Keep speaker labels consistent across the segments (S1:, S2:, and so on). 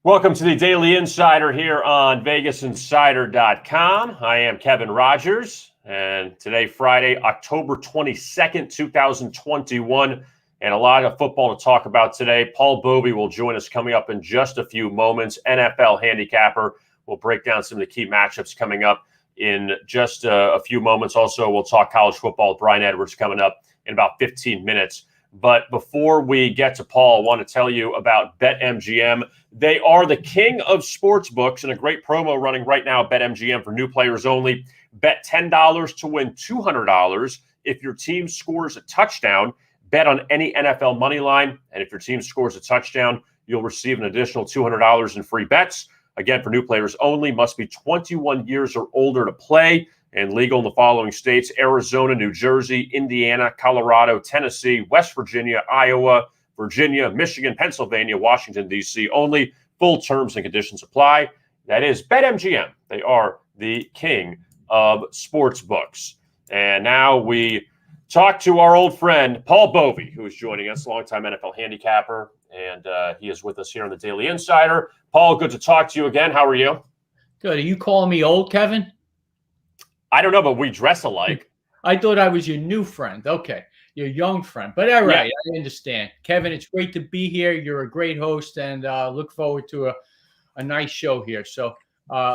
S1: Welcome to the Daily Insider here on VegasInsider.com. I am Kevin Rogers, and today, Friday, October 22nd, 2021, and a lot of football to talk about today. Paul Bovi will join us coming up in just a few moments. NFL handicapper. We'll break down some of the key matchups coming up in just a few moments. Also, we'll talk college football with Brian Edwards coming up in about 15 minutes. But before we get to Paul, I want to tell you about BetMGM. They are the king of sports books and a great promo running right now at BetMGM for new players only. Bet $10 to win $200 if your team scores a touchdown. Bet on any NFL money line, and if your team scores a touchdown, you'll receive an additional $200 in free bets. Again, for new players only, must be 21 years or older to play and legal in the following states: Arizona, New Jersey, Indiana, Colorado, Tennessee, West Virginia, Iowa, Virginia, Michigan, Pennsylvania, Washington, D.C. Only. Full terms and conditions apply. That is BetMGM. They are the king of sports books. And now we talk to our old friend, Paul Bovi, who is joining us, longtime NFL handicapper, and he is with us here on the Daily Insider. Paul, good to talk to you again. How are you?
S2: Good. Are you calling me old, Kevin?
S1: I don't know, but we dress alike.
S2: I thought I was your new friend. Okay. Your young friend. But all right, yeah. I understand. Kevin, it's great to be here. You're a great host, and look forward to a nice show here. So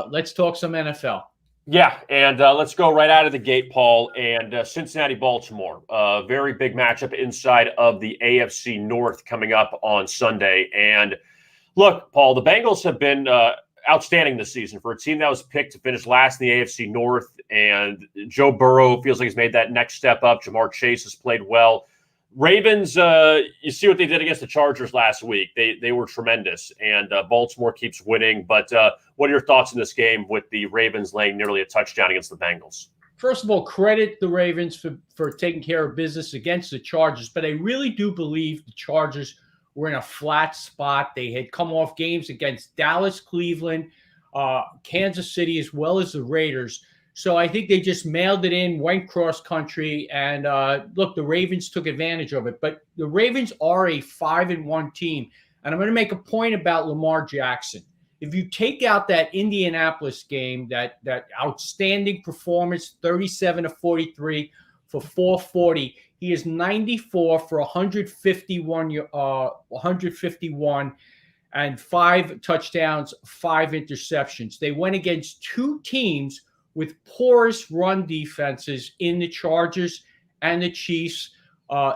S2: let's talk some NFL.
S1: Yeah, and let's go right out of the gate, Paul, and Cincinnati-Baltimore. Very big matchup inside of the AFC North coming up on Sunday. And look, Paul, the Bengals have been outstanding this season for a team that was picked to finish last in the AFC North. And Joe Burrow feels like he's made that next step up. Jamar Chase has played well. Ravens, you see what they did against the Chargers last week. They were tremendous, and Baltimore keeps winning. But what are your thoughts in this game with the Ravens laying nearly a touchdown against the Bengals?
S2: First of all, credit the Ravens for taking care of business against the Chargers. But I really do believe the Chargers were in a flat spot. They had come off games against Dallas, Cleveland, Kansas City, as well as the Raiders. So I think they just mailed it in, went cross country, and look, the Ravens took advantage of it. But the Ravens are a 5-1 team, and I'm going to make a point about Lamar Jackson. If you take out that Indianapolis game, that outstanding performance, 37-43 for 440, he is 94 for 151 and 5 touchdowns, 5 interceptions. They went against two teams with porous run defenses in the Chargers and the Chiefs.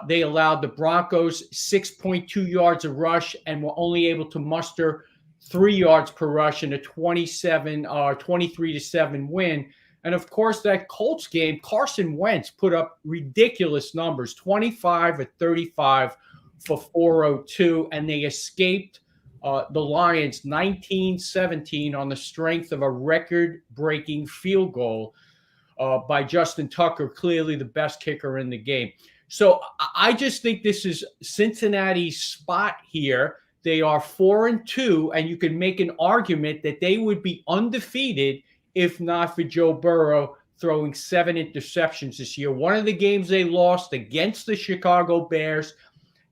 S2: They allowed the Broncos 6.2 yards a rush and were only able to muster 3 yards per rush in a 23-7 win. And of course, that Colts game, Carson Wentz put up ridiculous numbers, 25-35 for 402, and they escaped the Lions 19-17 on the strength of a record-breaking field goal by Justin Tucker, clearly the best kicker in the game. So I just think this is Cincinnati's spot here. They are 4-2, and you can make an argument that they would be undefeated if not for Joe Burrow throwing 7 interceptions this year. One of the games they lost against the Chicago Bears,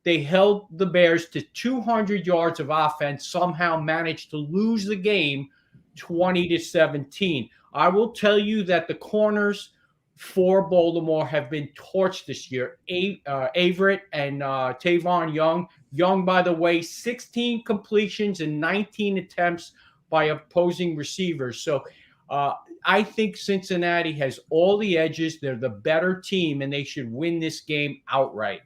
S2: they held the Bears to 200 yards of offense, somehow managed to lose the game 20-17. I will tell you that the corners for Baltimore have been torched this year. Averett and Tavon Young. Young, by the way, 16 completions and 19 attempts by opposing receivers. So I think Cincinnati has all the edges. They're the better team, and they should win this game outright.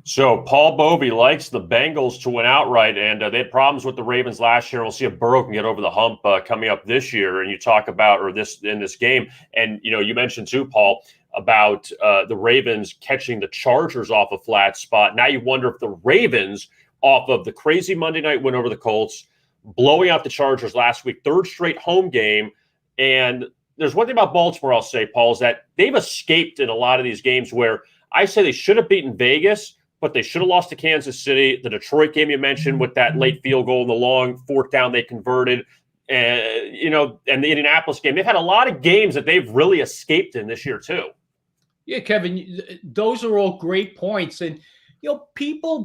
S1: So Paul Bovi likes the Bengals to win outright, and they had problems with the Ravens last year. We'll see if Burrow can get over the hump coming up this year. And you talk about in this game, and you mentioned too, Paul, about the Ravens catching the Chargers off a flat spot. Now you wonder if the Ravens, off of the crazy Monday night win over the Colts, blowing out the Chargers last week, 3rd straight home game. And there's one thing about Baltimore I'll say, Paul, is that they've escaped in a lot of these games where I say they should have beaten Vegas, but they should have lost to Kansas City. The Detroit game you mentioned with that late field goal and the long 4th down they converted, and the Indianapolis game. They've had a lot of games that they've really escaped in this year too.
S2: Yeah, Kevin, those are all great points. And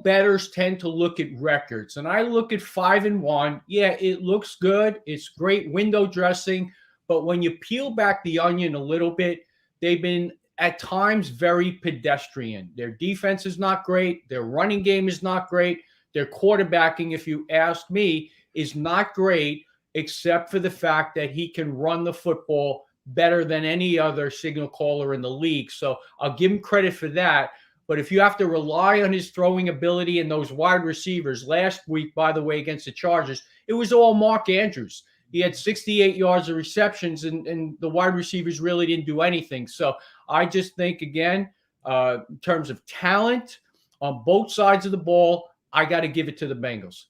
S2: bettors tend to look at records, and I look at 5-1. Yeah, it looks good. It's great window dressing, but when you peel back the onion a little bit, they've been at times very pedestrian. Their defense is not great. Their running game is not great. Their quarterbacking, if you ask me, is not great, except for the fact that he can run the football better than any other signal caller in the league. So I'll give him credit for that. But if you have to rely on his throwing ability and those wide receivers, last week, by the way, against the Chargers, it was all Mark Andrews. He had 68 yards of receptions, and the wide receivers really didn't do anything. So I just think, again, in terms of talent on both sides of the ball, I got to give it to the Bengals.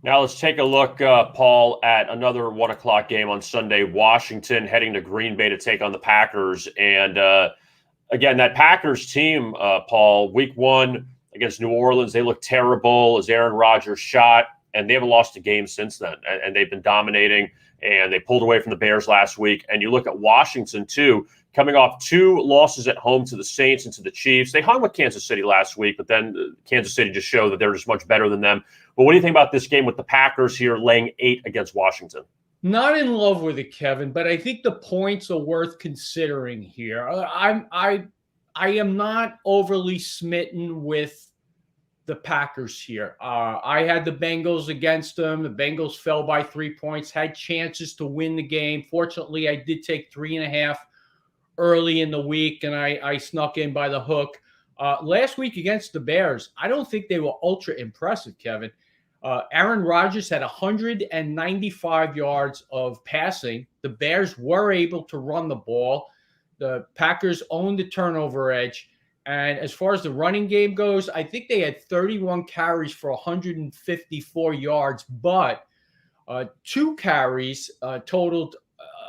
S1: Now let's take a look, Paul, at another 1 o'clock game on Sunday. Washington heading to Green Bay to take on the Packers. And again, that Packers team, Paul, week 1 against New Orleans, they looked terrible as Aaron Rodgers shot, and they haven't lost a game since then. And they've been dominating, and they pulled away from the Bears last week. And you look at Washington, too, coming off 2 losses at home to the Saints and to the Chiefs. They hung with Kansas City last week, but then Kansas City just showed that they're just much better than them. But what do you think about this game with the Packers here laying 8 against Washington?
S2: Not in love with it, Kevin, but I think the points are worth considering here. I am not overly smitten with the Packers here. I had the Bengals against them. The Bengals fell by 3 points, had chances to win the game. Fortunately, I did take 3.5 early in the week, and I snuck in by the hook. Last week against the Bears, I don't think they were ultra impressive, Kevin. Aaron Rodgers had 195 yards of passing. The Bears were able to run the ball. The Packers owned the turnover edge. And as far as the running game goes, I think they had 31 carries for 154 yards, but 2 carries totaled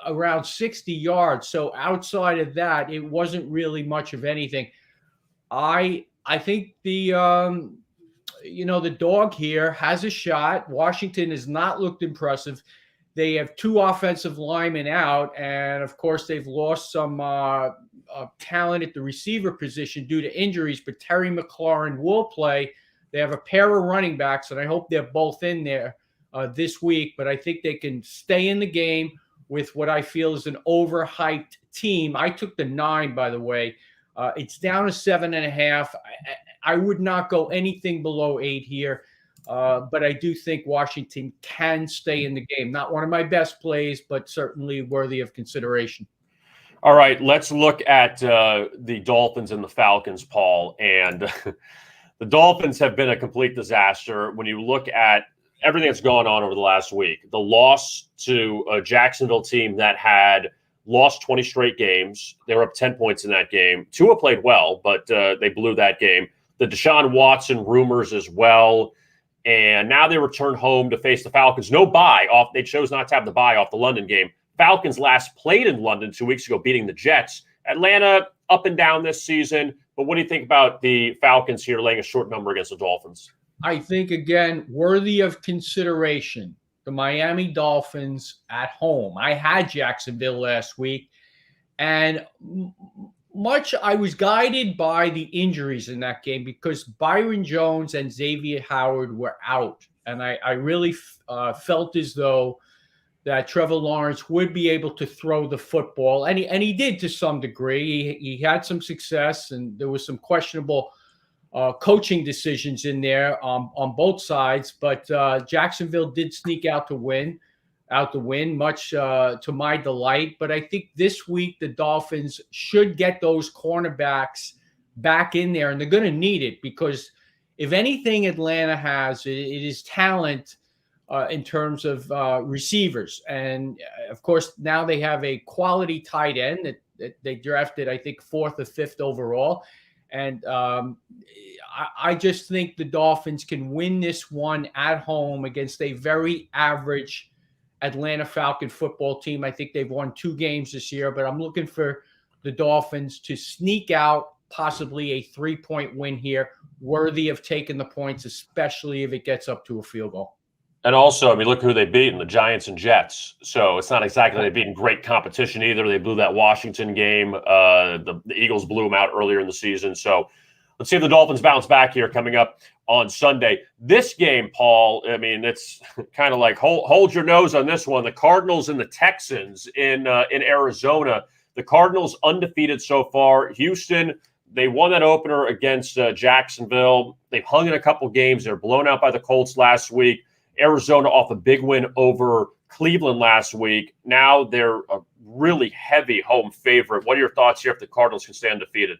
S2: around 60 yards. So outside of that, it wasn't really much of anything. I think the dog here has a shot. Washington has not looked impressive. They have 2 offensive linemen out, and of course they've lost some talent at the receiver position due to injuries, but Terry McLaurin will play. They have a pair of running backs, and I hope they're both in there this week, but I think they can stay in the game with what I feel is an overhyped team. I took the 9, by the way. It's down to 7.5. I would not go anything below 8 here, but I do think Washington can stay in the game. Not one of my best plays, but certainly worthy of consideration.
S1: All right, let's look at the Dolphins and the Falcons, Paul. And the Dolphins have been a complete disaster when you look at everything that's gone on over the last week. The loss to a Jacksonville team that had lost 20 straight games. They were up 10 points in that game. Tua played well, but they blew that game. The Deshaun Watson rumors as well. And now they return home to face the Falcons. No bye off. They chose not to have the bye off the London game. Falcons last played in London 2 weeks ago, beating the Jets. Atlanta up and down this season. But what do you think about the Falcons here laying a short number against the Dolphins?
S2: I think, again, worthy of consideration. The Miami Dolphins at home. I had Jacksonville last week, and I was guided by the injuries in that game because Byron Jones and Xavier Howard were out, and I really felt as though that Trevor Lawrence would be able to throw the football, and he did to some degree. He had some success, and there was some questionable coaching decisions in there on both sides, but Jacksonville did sneak out the win, much to my delight. But I think this week the Dolphins should get those cornerbacks back in there, and they're going to need it because if anything Atlanta has, it is talent in terms of receivers. And of course, now they have a quality tight end that they drafted, I think, 4th or 5th overall. And I just think the Dolphins can win this one at home against a very average Atlanta Falcon football team. I think they've won 2 games this year, but I'm looking for the Dolphins to sneak out possibly a 3-point win here, worthy of taking the points, especially if it gets up to a field goal.
S1: And also, I mean, look who they beat, the Giants and Jets. So it's not exactly they've beaten great competition either. They blew that Washington game. The Eagles blew them out earlier in the season. So Let's see if the Dolphins bounce back here coming up on Sunday. This game, Paul, I mean, it's kind of like hold your nose on this one. The Cardinals and the Texans in Arizona. The Cardinals undefeated so far. Houston, they won that opener against Jacksonville. They've hung in a couple games. They're blown out by the Colts last week. Arizona off a big win over Cleveland last week. Now they're a really heavy home favorite. What are your thoughts here if the Cardinals can stay undefeated?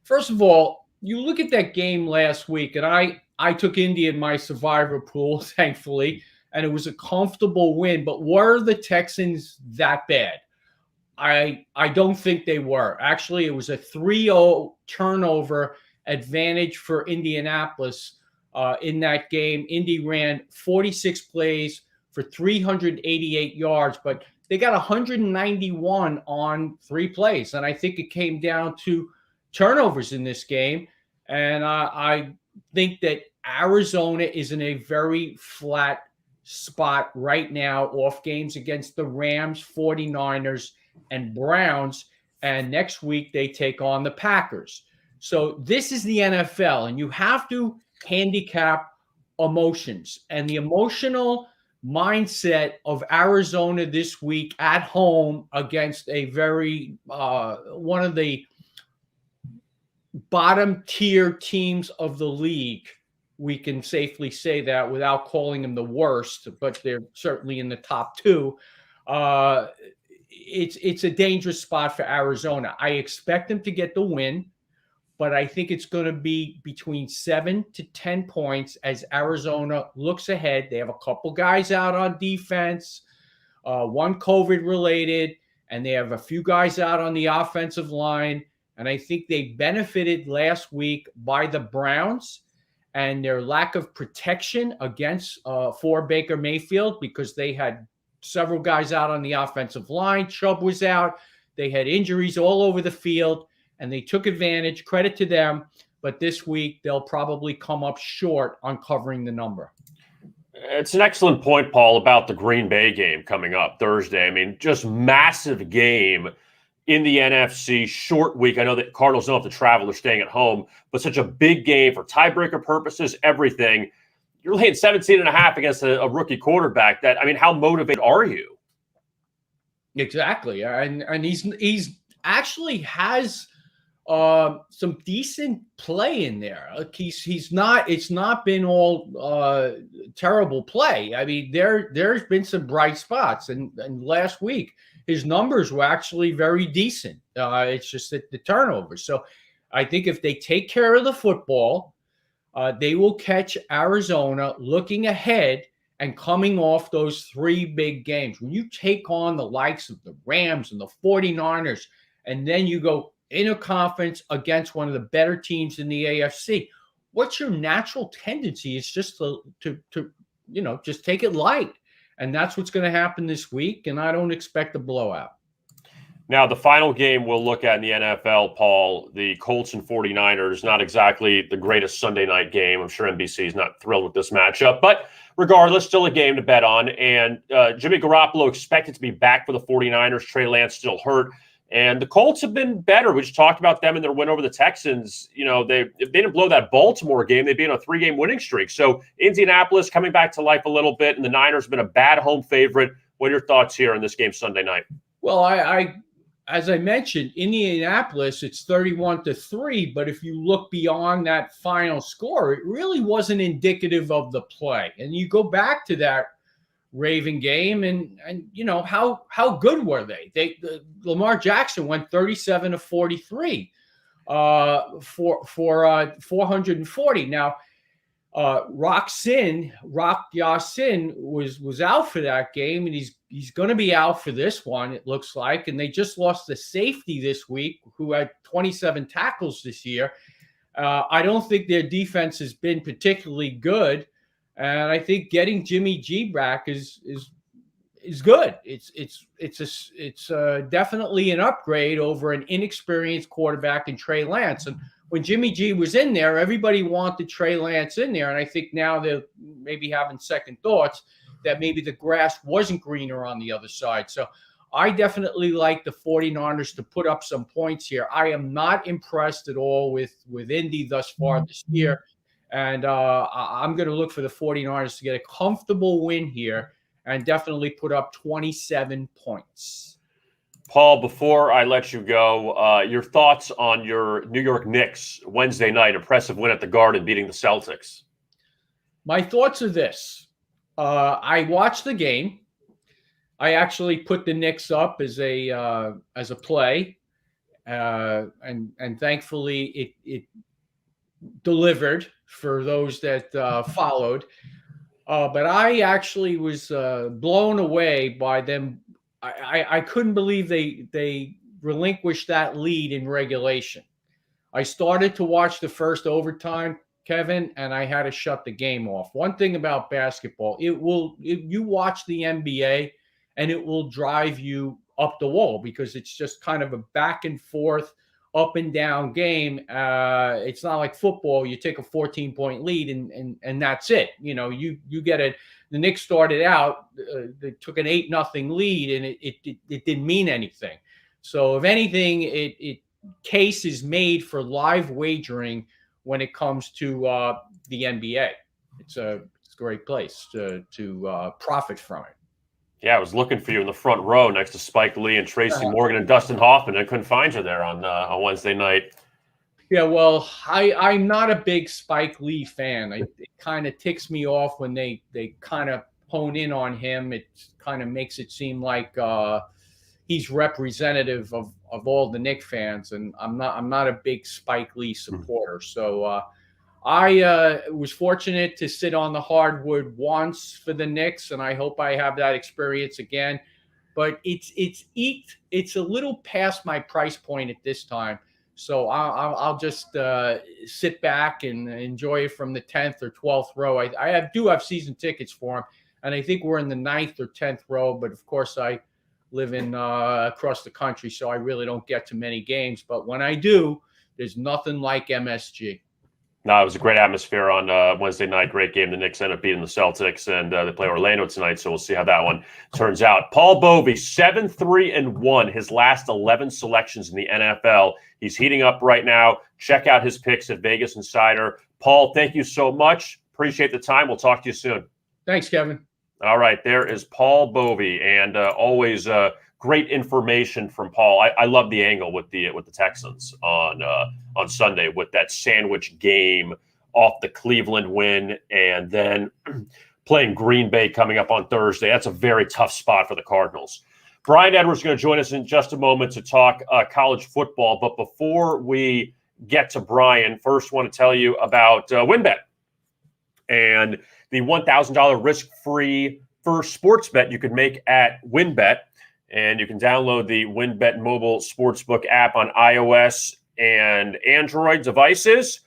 S2: First of all, you look at that game last week, and I took Indy in my survivor pool, thankfully, and it was a comfortable win. But were the Texans that bad? I don't think they were. Actually, it was a 3-0 turnover advantage for Indianapolis in that game. Indy ran 46 plays for 388 yards, but they got 191 on 3 plays. And I think it came down to turnovers in this game. And I think that Arizona is in a very flat spot right now, off games against the Rams, 49ers, and Browns. And next week they take on the Packers. So this is the NFL, and you have to handicap emotions. And the emotional mindset of Arizona this week at home against a very one of the bottom tier teams of the league. We can safely say that without calling them the worst, but they're certainly in the top 2. It's a dangerous spot for Arizona. I expect them to get the win, but I think it's going to be between 7 to 10 points as Arizona looks ahead. They have a couple guys out on defense, one COVID related, and they have a few guys out on the offensive line. And I think they benefited last week by the Browns and their lack of protection against for Baker Mayfield, because they had several guys out on the offensive line. Chubb was out. They had injuries all over the field, and they took advantage. Credit to them. But this week, they'll probably come up short on covering the number.
S1: It's an excellent point, Paul, about the Green Bay game coming up Thursday. I mean, just massive game in the NFC, short week. I know that Cardinals don't have to travel. They're staying at home, but such a big game for tiebreaker purposes, everything. You're laying 17.5 against a rookie quarterback. That, I mean, how motivated are you?
S2: Exactly. And he's actually has some decent play in there. It's not been all terrible play. I mean, there's been some bright spots, and last week his numbers were actually very decent. It's just that the turnovers. So I think if they take care of the football, they will catch Arizona looking ahead and coming off those 3 big games. When you take on the likes of the Rams and the 49ers, and then you go in a conference against one of the better teams in the AFC, what's your natural tendency is just to just take it light. And that's what's going to happen this week, and I don't expect a blowout.
S1: Now, the final game we'll look at in the NFL, Paul, the Colts and 49ers, not exactly the greatest Sunday night game. I'm sure NBC is not thrilled with this matchup, but regardless, still a game to bet on. And Jimmy Garoppolo expected to be back for the 49ers. Trey Lance still hurt. And the Colts have been better. We just talked about them in their win over the Texans. You know, if they didn't blow that Baltimore game, they'd be on a 3-game winning streak. So Indianapolis coming back to life a little bit, and the Niners have been a bad home favorite. What are your thoughts here in this game Sunday night?
S2: Well, I as I mentioned, Indianapolis, it's 31-3. But if you look beyond that final score, it really wasn't indicative of the play. And you go back to that Raven game, and you know how good were they? Lamar Jackson went 37-43 for 440. Now Rock Ya-Sin was out for that game, and he's going to be out for this one, it looks like. And they just lost the safety this week, who had 27 tackles this year. I don't think their defense has been particularly good. And I think getting Jimmy G back is good. It's definitely an upgrade over an inexperienced quarterback in Trey Lance. And when Jimmy G was in there, everybody wanted Trey Lance in there. And I think now they're maybe having second thoughts that maybe the grass wasn't greener on the other side. So I definitely like the 49ers to put up some points here. I am not impressed at all with Indy thus far this year. And I'm going to look for the 49ers to get a comfortable win here and definitely put up 27 points.
S1: Paul, before I let you go, your thoughts on your New York Knicks Wednesday night impressive win at the Garden beating the Celtics?
S2: My thoughts are this. I watched the game. I actually put the Knicks up as a play, and thankfully it delivered for those that followed. But I actually was blown away by them. I couldn't believe they relinquished that lead in regulation. I started to watch the first overtime, Kevin, and I had to shut the game off. One thing about basketball, you watch the NBA and it will drive you up the wall because it's just kind of a back and forth, up and down game. It's not like football. You take a 14-point lead and that's it. You get it. The Knicks started out, they took an 8-0 lead, and it didn't mean anything. So if anything, it case is made for live wagering when it comes to the NBA. It's a great place to profit from it.
S1: Yeah, I was looking for you in the front row next to Spike Lee and Tracy Morgan and Dustin Hoffman. I couldn't find you there on Wednesday night.
S2: Yeah, well, I'm not a big Spike Lee fan. It kind of ticks me off when they kind of hone in on him. It kind of makes it seem like he's representative of all the Knicks fans, and I'm not a big Spike Lee supporter. So I was fortunate to sit on the hardwood once for the Knicks, and I hope I have that experience again. But it's a little past my price point at this time. So I'll just sit back and enjoy it from the 10th or 12th row. I do have season tickets for them, and I think we're in the 9th or 10th row. But of course, I live in across the country, so I really don't get to many games. But when I do, there's nothing like MSG.
S1: No, it was a great atmosphere on Wednesday night. Great game. The Knicks end up beating the Celtics, and they play Orlando tonight, so we'll see how that one turns out. Paul Bovi, 7-3-1, his last 11 selections in the NFL. He's heating up right now. Check out his picks at Vegas Insider. Paul, thank you so much. Appreciate the time. We'll talk to you soon.
S2: Thanks, Kevin.
S1: All right, there is Paul Bovi, and always great information from Paul. I love the angle with the Texans on Sunday with that sandwich game off the Cleveland win, and then playing Green Bay coming up on Thursday. That's a very tough spot for the Cardinals. Brian Edwards is going to join us in just a moment to talk college football. But before we get to Brian, first want to tell you about WinBet and the $1,000 risk-free first sports bet you could make at WinBet. And you can download the WinBet mobile sportsbook app on iOS and Android devices.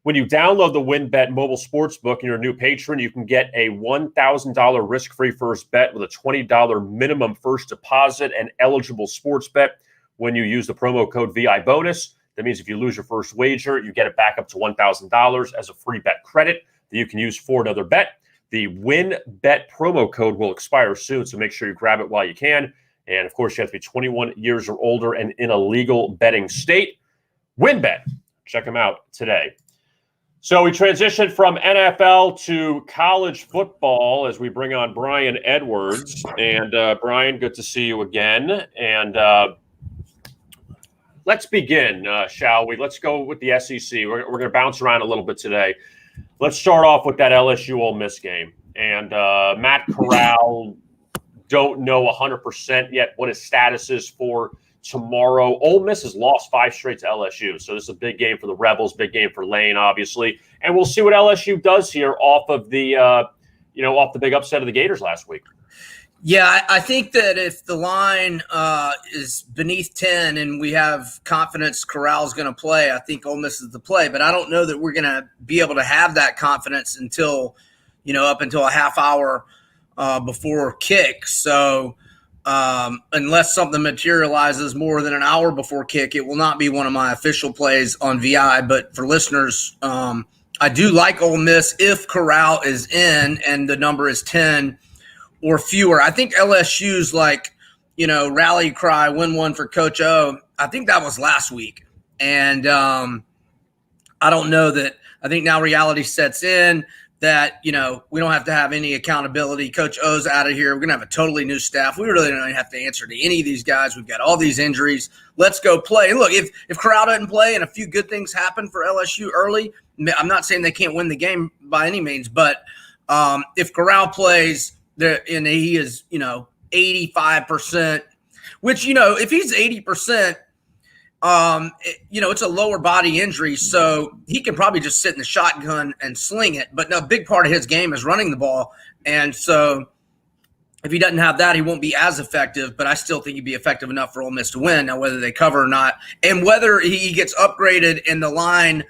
S1: When you download the WinBet mobile sportsbook and you're a new patron, you can get a $1,000 risk-free first bet with a $20 minimum first deposit and eligible sports bet when you use the promo code VI bonus. That means if you lose your first wager, you get it back up to $1,000 as a free bet credit that you can use for another bet. The WinBet promo code will expire soon, so make sure you grab it while you can. And, of course, you have to be 21 years or older and in a legal betting state. WinBet. Check them out today. So we transitioned from NFL to college football as we bring on Brian Edwards. And, Brian, good to see you again. And let's begin, shall we? Let's go with the SEC. We're going to bounce around a little bit today. Let's start off with that LSU Ole Miss game. And Matt Corral, don't know 100% yet what his status is for tomorrow. Ole Miss has lost 5 straight to LSU, so this is a big game for the Rebels, big game for Lane, obviously. And we'll see what LSU does here off of the, off the big upset of the Gators last week.
S3: Yeah, I think that if the line is beneath 10 and we have confidence Corral's going to play, I think Ole Miss is the play. But I don't know that we're going to be able to have that confidence until, up until a half hour before kick. So unless something materializes more than an hour before kick, it will not be one of my official plays on VI. But for listeners, I do like Ole Miss if Corral is in and the number is 10 or fewer. I think LSU's like rally cry, win one for Coach O, I think that was last week. And I don't know that – I think now reality sets in that, we don't have to have any accountability. Coach O's out of here. We're going to have a totally new staff. We really don't have to answer to any of these guys. We've got all these injuries. Let's go play. And look, if Corral doesn't play and a few good things happen for LSU early, I'm not saying they can't win the game by any means, but if Corral plays and he is, 85%, which, if he's 80%, it's a lower body injury, so he can probably just sit in the shotgun and sling it. But no, a big part of his game is running the ball. And so if he doesn't have that, he won't be as effective, but I still think he'd be effective enough for Ole Miss to win. Now, whether they cover or not, and whether he gets upgraded in the line,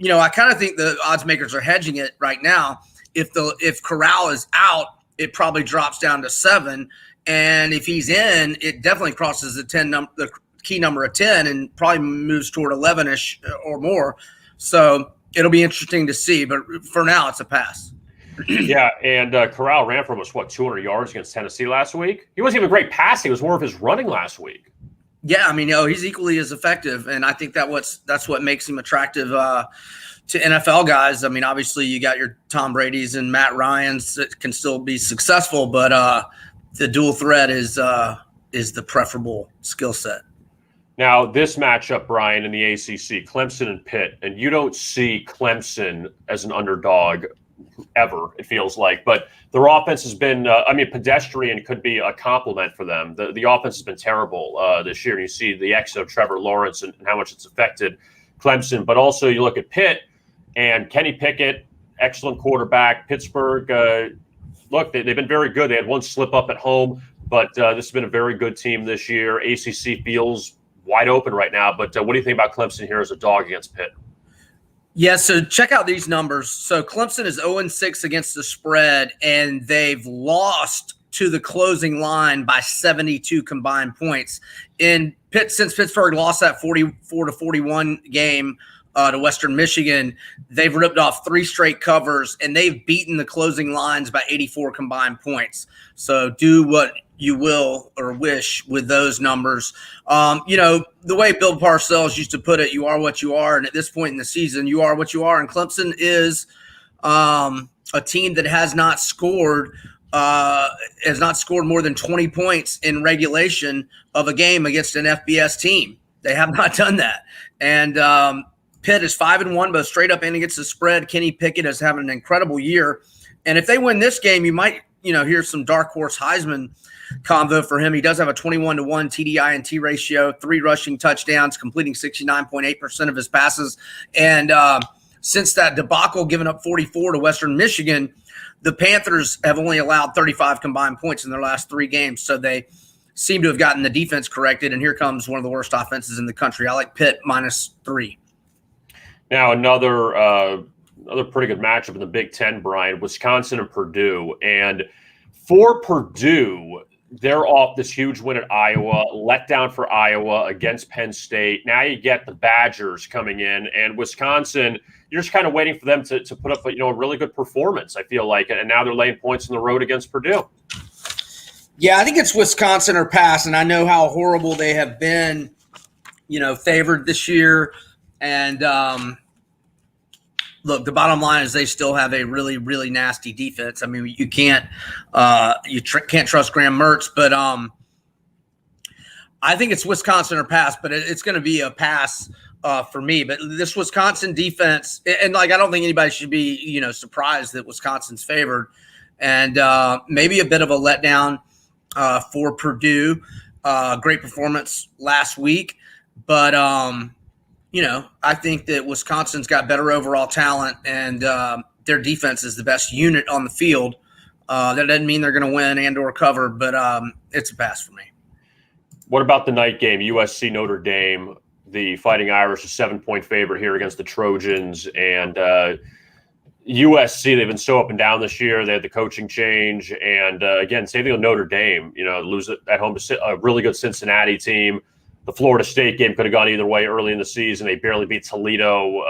S3: I kind of think the odds makers are hedging it right now. If Corral is out, it probably drops down to 7. And if he's in, it definitely crosses the key number of 10 and probably moves toward 11-ish or more. So it'll be interesting to see. But for now, it's a pass.
S1: Yeah, and Corral ran for almost, 200 yards against Tennessee last week? He wasn't even great passing. It was more of his running last week.
S3: Yeah, he's equally as effective. And I think that's what makes him attractive to NFL guys. Obviously, you got your Tom Brady's and Matt Ryan's that can still be successful, but the dual threat is the preferable skill set.
S1: Now, this matchup, Brian, in the ACC, Clemson and Pitt, and you don't see Clemson as an underdog ever, it feels like. But their offense has been, pedestrian could be a compliment for them. The offense has been terrible this year. And you see the exit of Trevor Lawrence and how much it's affected Clemson. But also you look at Pitt and Kenny Pickett, excellent quarterback. Pittsburgh, they've been very good. They had one slip up at home, but this has been a very good team this year. ACC feels wide open right now. But what do you think about Clemson here as a dog against Pitt?
S3: Yeah, so check out these numbers. So Clemson is 0-6 against the spread, and they've lost to the closing line by 72 combined points. Since Pittsburgh lost that 44-41 game to Western Michigan, they've ripped off 3 straight covers, and they've beaten the closing lines by 84 combined points. So do what you will or wish with those numbers. The way Bill Parcells used to put it, you are what you are. And at this point in the season, you are what you are. And Clemson is a team that has not scored more than 20 points in regulation of a game against an FBS team. They have not done that. And Pitt is 5-1, both straight up and against the spread. Kenny Pickett is having an incredible year. And if they win this game, you might, hear some dark horse Heisman convo for him. He does have a 21-1 TDI&T ratio, 3 rushing touchdowns, completing 69.8% of his passes. And since that debacle, giving up 44 to Western Michigan, the Panthers have only allowed 35 combined points in their last 3 games. So they seem to have gotten the defense corrected. And here comes one of the worst offenses in the country. I like Pitt -3.
S1: Now, another pretty good matchup in the Big Ten, Brian, Wisconsin and Purdue. And for Purdue, they're off this huge win at Iowa, letdown for Iowa against Penn State. Now you get the Badgers coming in, and Wisconsin, you're just kind of waiting for them to put up a really good performance, I feel like. And now they're laying points on the road against Purdue.
S3: Yeah, I think it's Wisconsin or pass, and I know how horrible they have been, favored this year. And look, the bottom line is they still have a really, really nasty defense. You can't can't trust Graham Mertz, but I think it's Wisconsin or pass, but it's going to be a pass for me. But this Wisconsin defense, and I don't think anybody should be surprised that Wisconsin's favored, and maybe a bit of a letdown for Purdue. Great performance last week, but I think that Wisconsin's got better overall talent, and their defense is the best unit on the field. That doesn't mean they're going to win and or cover, but it's a pass for me.
S1: What about the night game, USC Notre Dame? The Fighting Irish, a 7-point favorite here against the Trojans. And USC, they've been so up and down this year. They had the coaching change. And, again, same thing with Notre Dame. Lose at home to a really good Cincinnati team. The Florida State game could have gone either way early in the season. They barely beat Toledo.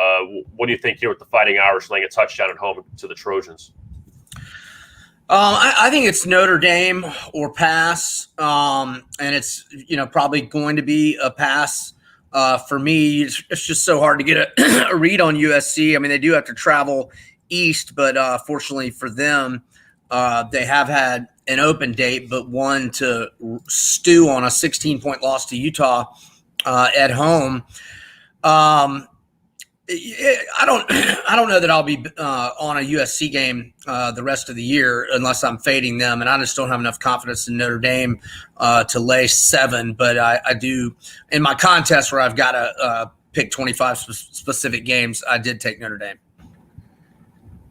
S1: What do you think here with the Fighting Irish laying a touchdown at home to the Trojans?
S3: I think it's Notre Dame or pass, and it's probably going to be a pass. For me, it's just so hard to get a read on USC. I mean, they do have to travel east, but fortunately for them, they have had an open date, but one to stew on a 16-point loss to Utah at home. I don't know that I'll be on a USC game the rest of the year unless I'm fading them, and I just don't have enough confidence in Notre Dame to lay 7. But I do in my contest where I've got to pick 25 specific games. I did take Notre Dame.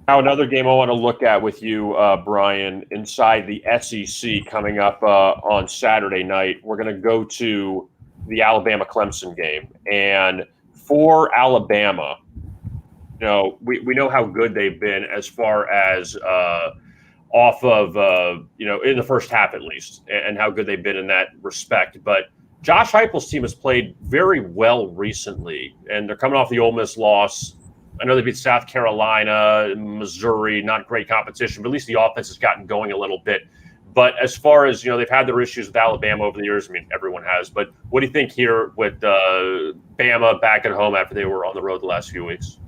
S1: Now, another game I want to look at with you, Brian, inside the SEC coming up on Saturday night. We're going to go to the Alabama-Clemson game. And for Alabama, we know how good they've been as far as off of, in the first half at least, and how good they've been in that respect. But Josh Heupel's team has played very well recently, and they're coming off the Ole Miss loss. I know they beat South Carolina, Missouri, not great competition, but at least the offense has gotten going a little bit. But as far as, they've had their issues with Alabama over the years. I mean, everyone has. But what do you think here with Bama back at home after they were on the road the last few weeks?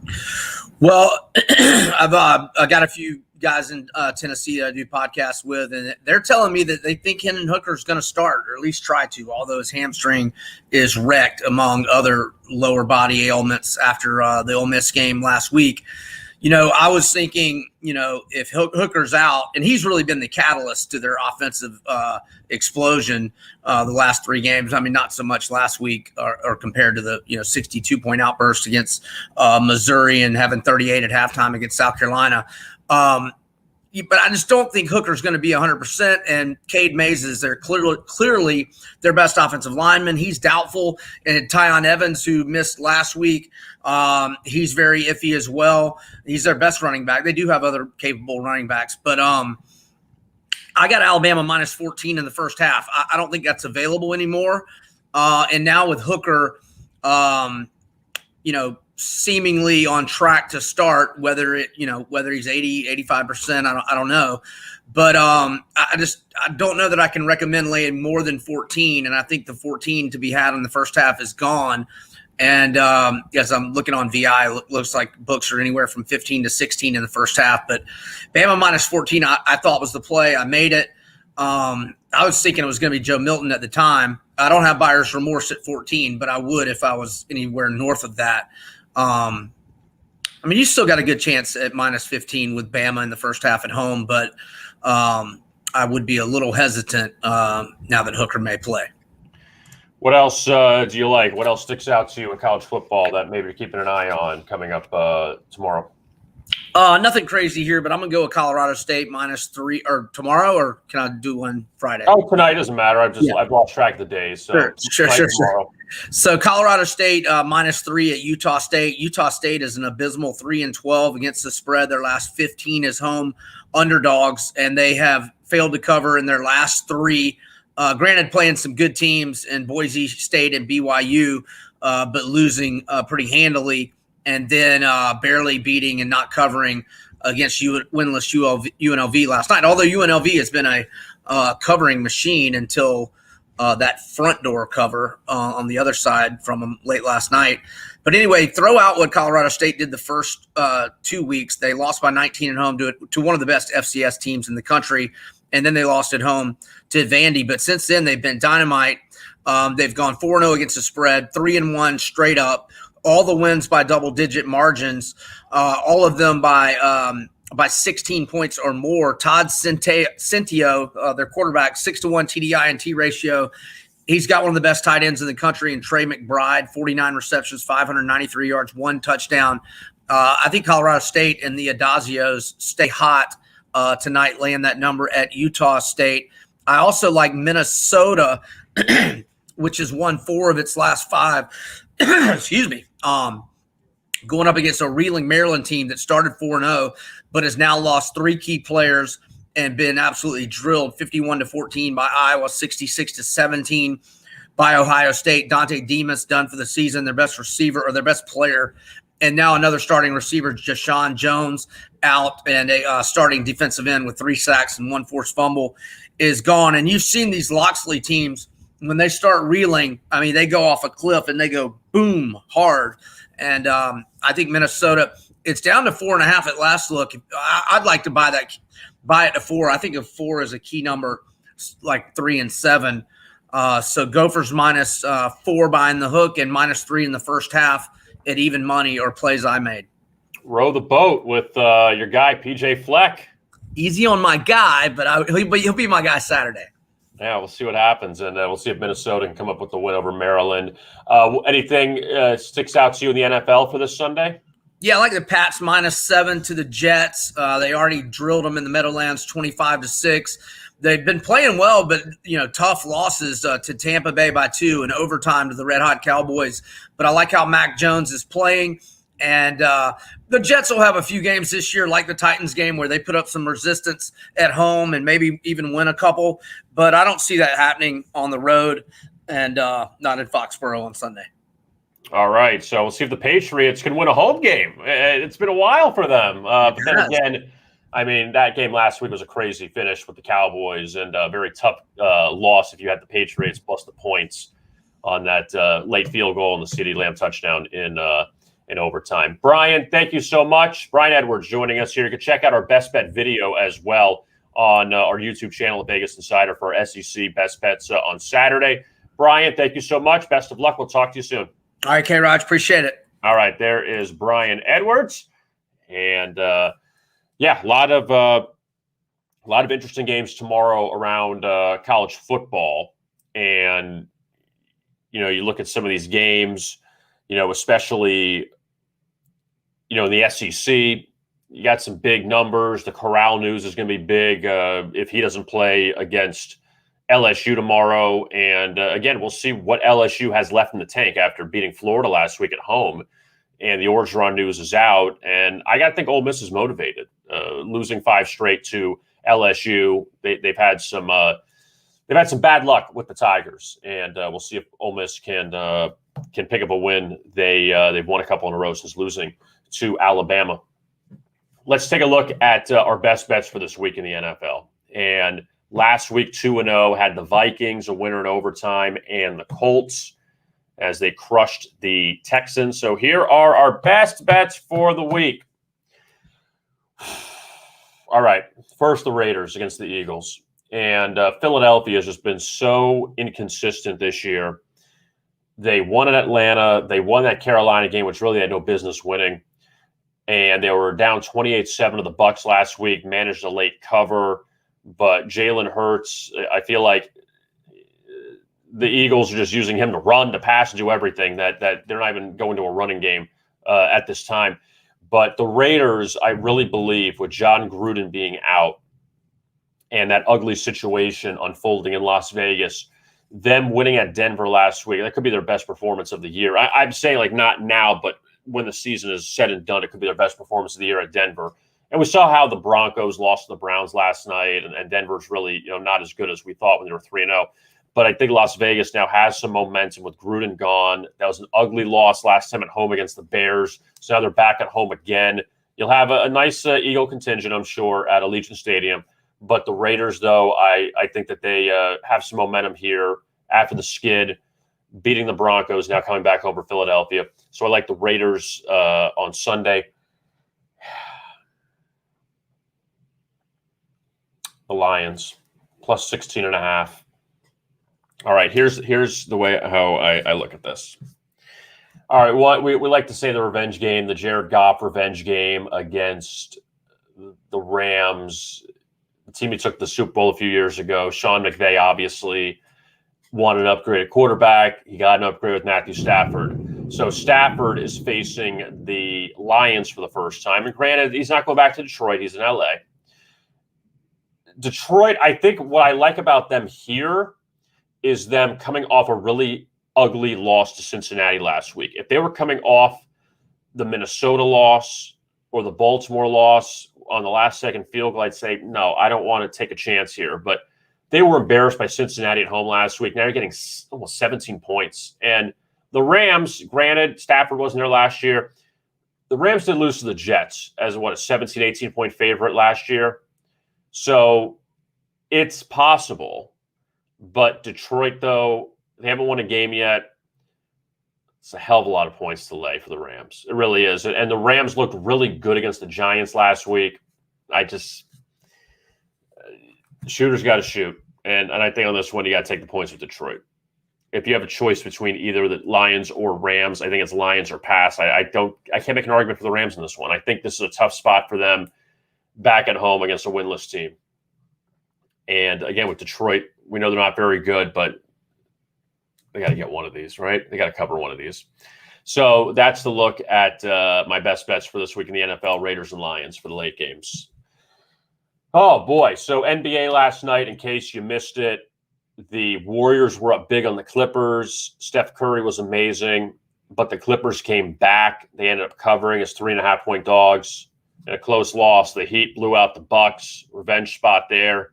S3: Well, I've got a few guys in Tennessee that I do podcasts with, and they're telling me that they think Hendon Hooker's going to start, or at least try to, although his hamstring is wrecked among other lower body ailments after the Ole Miss game last week. I was thinking, if Hooker's out, and he's really been the catalyst to their offensive explosion the last 3 games. I mean, not so much last week or compared to the 62-point outburst against Missouri and having 38 at halftime against South Carolina. But I just don't think Hooker's going to be 100%. And Cade Mays is clearly their best offensive lineman. He's doubtful. And Tyon Evans, who missed last week, he's very iffy as well. He's their best running back. They do have other capable running backs. But I got Alabama minus 14 in the first half. I don't think that's available anymore. And now with Hooker, seemingly on track to start, whether he's 80, 85%, I don't know. But I don't know that I can recommend laying more than 14. And I think the 14 to be had in the first half is gone. And as I'm looking on VI, it looks like books are anywhere from 15 to 16 in the first half. But Bama minus 14, I thought was the play. I made it. I was thinking it was going to be Joe Milton at the time. I don't have buyer's remorse at 14, but I would if I was anywhere north of that. You still got a good chance at minus 15 with Bama in the first half at home, but I would be a little hesitant now that Hooker may play.
S1: What else do you like? What else sticks out to you in college football that maybe you're keeping an eye on coming up tomorrow?
S3: Nothing crazy here, but I'm going to go with Colorado State minus 3 or tomorrow, or can I do one Friday?
S1: Oh, tonight doesn't matter. I've lost track of the days. So
S3: Sure. So Colorado State minus 3 at Utah State. Utah State is an abysmal 3-12 against the spread. Their last 15 is home underdogs, and they have failed to cover in their last 3. Granted, playing some good teams in Boise State and BYU, but losing pretty handily, and then barely beating and not covering against winless UNLV last night. Although UNLV has been a covering machine until that front door cover on the other side from them late last night. But anyway, throw out what Colorado State did the first 2 weeks. They lost by 19 at home to one of the best FCS teams in the country, and then they lost at home to Vandy. But since then, they've been dynamite. They've gone 4-0 against the spread, 3-1 straight up. All the wins by double-digit margins, all of them by 16 points or more. Todd Centio, their quarterback, 6-1 TDI-INT ratio. He's got one of the best tight ends in the country, and Trey McBride, 49 receptions, 593 yards, 1 touchdown. I think Colorado State and the Adazios stay hot tonight, laying that number at Utah State. I also like Minnesota, which has won 4 of its last 5. Excuse me. Going up against a reeling Maryland team that started 4-0, but has now lost 3 key players and been absolutely drilled 51-14 by Iowa, 66-17 by Ohio State. Dante Demas done for the season, their best receiver or their best player And now another starting receiver, Jashawn Jones, out, and a starting defensive end with 3 sacks and 1 forced fumble is gone. And you've seen these Loxley teams, when they start reeling, I mean, they go off a cliff and they go boom hard. And I think Minnesota, it's down to 4.5 at last look. I'd like to buy it to 4. I think 4 is a key number, like 3 and 7. So Gophers minus 4 buying the hook and minus 3 in the first half at even money or plays I made.
S1: Row the boat with your guy, PJ Fleck.
S3: Easy on my guy, but he'll be my guy Saturday.
S1: Yeah, we'll see what happens, and we'll see if Minnesota can come up with the win over Maryland. Anything sticks out to you in the NFL for this Sunday?
S3: Yeah, I like the Pats minus 7 to the Jets. They already drilled them in the Meadowlands 25-6. They've been playing well, but tough losses to Tampa Bay by 2 and overtime to the Red Hot Cowboys. But I like how Mac Jones is playing, and the Jets will have a few games this year, like the Titans game, where they put up some resistance at home and maybe even win a couple. But I don't see that happening on the road and not in Foxborough on Sunday.
S1: All right, so we'll see if the Patriots can win a home game. It's been a while for them. But then again, I mean, that game last week was a crazy finish with the Cowboys and a very tough loss if you had the Patriots plus the points on that late field goal and the CeeDee Lamb touchdown in overtime. Brian, thank you so much. Brian Edwards joining us here. You can check out our Best Bet video as well on our YouTube channel at Vegas Insider for our SEC Best Bets on Saturday. Brian, thank you so much. Best of luck. We'll talk to you soon.
S3: All right, K-Raj, appreciate it.
S1: All right, there is Brian Edwards. And, a lot of interesting games tomorrow around college football. And, you look at some of these games, especially, in the SEC, you got some big numbers. The Corral news is going to be big if he doesn't play against LSU tomorrow. And again, we'll see what LSU has left in the tank after beating Florida last week at home. And the Orgeron news is out. And I got to think Ole Miss is motivated. Losing 5 straight to LSU, they've had some bad luck with the Tigers, and we'll see if Ole Miss can pick up a win. They've won a couple in a row since losing to Alabama. Let's take a look at our best bets for this week in the NFL. And last week, 2-0 had the Vikings, a winner in overtime, and the Colts as they crushed the Texans. So here are our best bets for the week. All right, first the Raiders against the Eagles. And Philadelphia has just been so inconsistent this year. They won in Atlanta. They won that Carolina game, which really had no business winning. And they were down 28-7 to the Bucs last week, managed a late cover. But Jalen Hurts, I feel like the Eagles are just using him to run, to pass, and do everything, that they're not even going to a running game at this time. But the Raiders, I really believe, with John Gruden being out and that ugly situation unfolding in Las Vegas, them winning at Denver last week, that could be their best performance of the year. I'm saying, like, not now, but when the season is said and done, it could be their best performance of the year at Denver. And we saw how the Broncos lost to the Browns last night, and Denver's really, not as good as we thought when they were 3-0. But I think Las Vegas now has some momentum with Gruden gone. That was an ugly loss last time at home against the Bears. So now they're back at home again. You'll have a nice Eagle contingent, I'm sure, at Allegiant Stadium. But the Raiders, though, I think that they have some momentum here after the skid, beating the Broncos, now coming back home for Philadelphia. So I like the Raiders on Sunday. The Lions, plus 16.5. All right, here's the way how I look at this. All right, well, we like to say the revenge game, the Jared Goff revenge game against the Rams, the team he took to the Super Bowl a few years ago. Sean McVay obviously won an upgraded quarterback. He got an upgrade with Matthew Stafford. So Stafford is facing the Lions for the first time. And granted, he's not going back to Detroit. He's in L.A. Detroit, I think what I like about them here is them coming off a really ugly loss to Cincinnati last week. If they were coming off the Minnesota loss or the Baltimore loss on the last second field goal, I'd say, no, I don't want to take a chance here. But they were embarrassed by Cincinnati at home last week. Now you're getting almost 17 points. And the Rams, granted, Stafford wasn't there last year. the Rams did lose to the Jets as a 17, 18-point favorite last year. So it's possible. But Detroit, though, they haven't won a game yet. It's a hell of a lot of points to lay for the Rams. It really is. And the Rams looked really good against the Giants last week. Shooters got to shoot. And I think on this one, you got to take the points with Detroit. If you have a choice between either the Lions or Rams, I think it's Lions or pass. I can't make an argument for the Rams in this one. I think this is a tough spot for them back at home against a winless team. And again, with Detroit, we know they're not very good, but they got to get one of these, right? They got to cover one of these. So that's the look at my best bets for this week in the NFL, Raiders and Lions for the late games. Oh, boy. So NBA last night, in case you missed it, the Warriors were up big on the Clippers. Steph Curry was amazing, but the Clippers came back. They ended up covering as 3.5-point dogs in a close loss. The Heat blew out the Bucks, revenge spot there.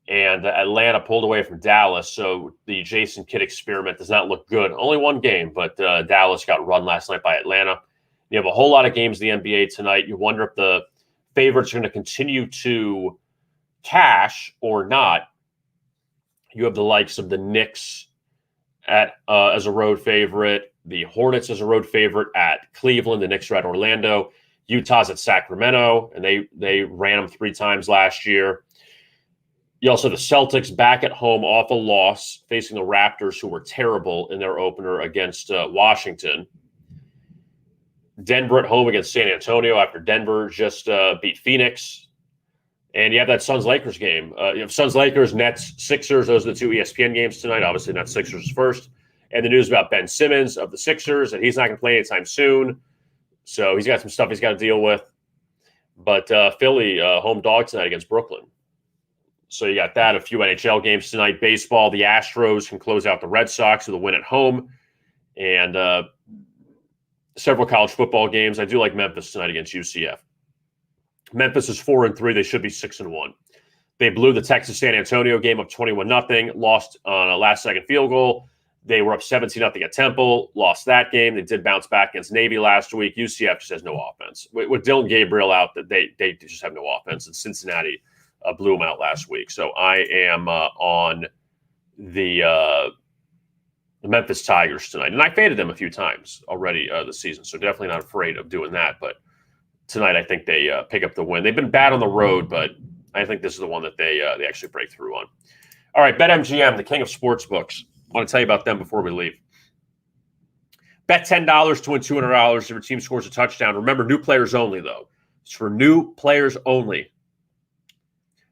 S1: And Atlanta pulled away from Dallas, so the Jason Kidd experiment does not look good. Only one game, but Dallas got run last night by Atlanta. You have a whole lot of games in the NBA tonight. You wonder if the favorites are going to continue to cash or not. You have the likes of the Knicks as a road favorite, the Hornets as a road favorite at Cleveland, the Knicks are at Orlando, Utah's at Sacramento, and they ran them 3 times last year. You also have the Celtics back at home off a loss, facing the Raptors, who were terrible in their opener against Washington. Denver at home against San Antonio after Denver just beat Phoenix. And you have that Suns-Lakers game. You have Suns-Lakers, Nets, Sixers. Those are the 2 ESPN games tonight. Obviously, not Sixers first. And the news about Ben Simmons of the Sixers, and he's not going to play anytime soon. So he's got some stuff he's got to deal with. But Philly, home dog tonight against Brooklyn. So you got that, a few NHL games tonight. Baseball, the Astros can close out the Red Sox with a win at home. And several college football games. I do like Memphis tonight against UCF. Memphis is 4-3. They should be 6-1. They blew the Texas-San Antonio game up 21-0, lost on a last-second field goal. They were up 17-0 at Temple, lost that game. They did bounce back against Navy last week. UCF just has no offense. With Dylan Gabriel out, they just have no offense. And Cincinnati blew them out last week. So I am on the Memphis Tigers tonight. And I faded them a few times already this season, so definitely not afraid of doing that. But tonight I think they pick up the win. They've been bad on the road, but I think this is the one that they actually break through on. All right, BetMGM, the king of sportsbooks. I want to tell you about them before we leave. Bet $10 to win $200 if your team scores a touchdown. Remember, new players only, though. It's for new players only.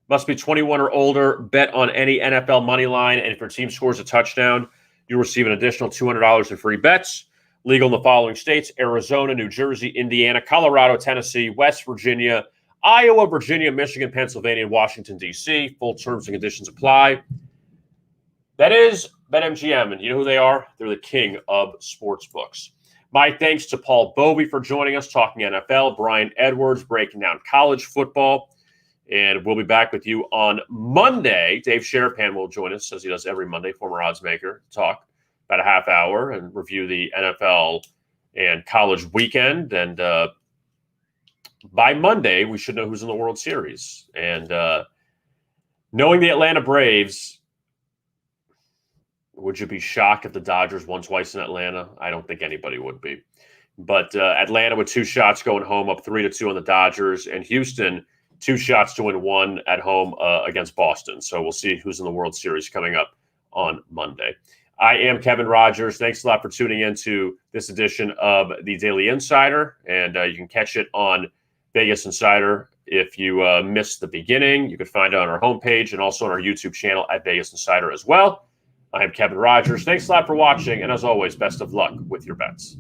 S1: Must be 21 or older. Bet on any NFL money line, and if your team scores a touchdown, you'll receive an additional $200 in free bets. Legal in the following states: Arizona, New Jersey, Indiana, Colorado, Tennessee, West Virginia, Iowa, Virginia, Michigan, Pennsylvania, and Washington, D.C. Full terms and conditions apply. That is BetMGM, and you know who they are? They're the king of sportsbooks. My thanks to Paul Bovi for joining us, talking NFL, Brian Edwards breaking down college football. And we'll be back with you on Monday. Dave Sherapan will join us, as he does every Monday, former odds maker, talk about a half hour and review the NFL and college weekend. And by Monday, we should know who's in the World Series. And knowing the Atlanta Braves, would you be shocked if the Dodgers won twice in Atlanta? I don't think anybody would be. But Atlanta with 2 shots going home, up 3-2 on the Dodgers. And Houston, 2 shots to win 1 at home against Boston. So we'll see who's in the World Series coming up on Monday. I am Kevin Rogers. Thanks a lot for tuning in to this edition of the Daily Insider. And you can catch it on Vegas Insider. If you missed the beginning, you can find it on our homepage and also on our YouTube channel at Vegas Insider as well. I am Kevin Rogers. Thanks a lot for watching. And as always, best of luck with your bets.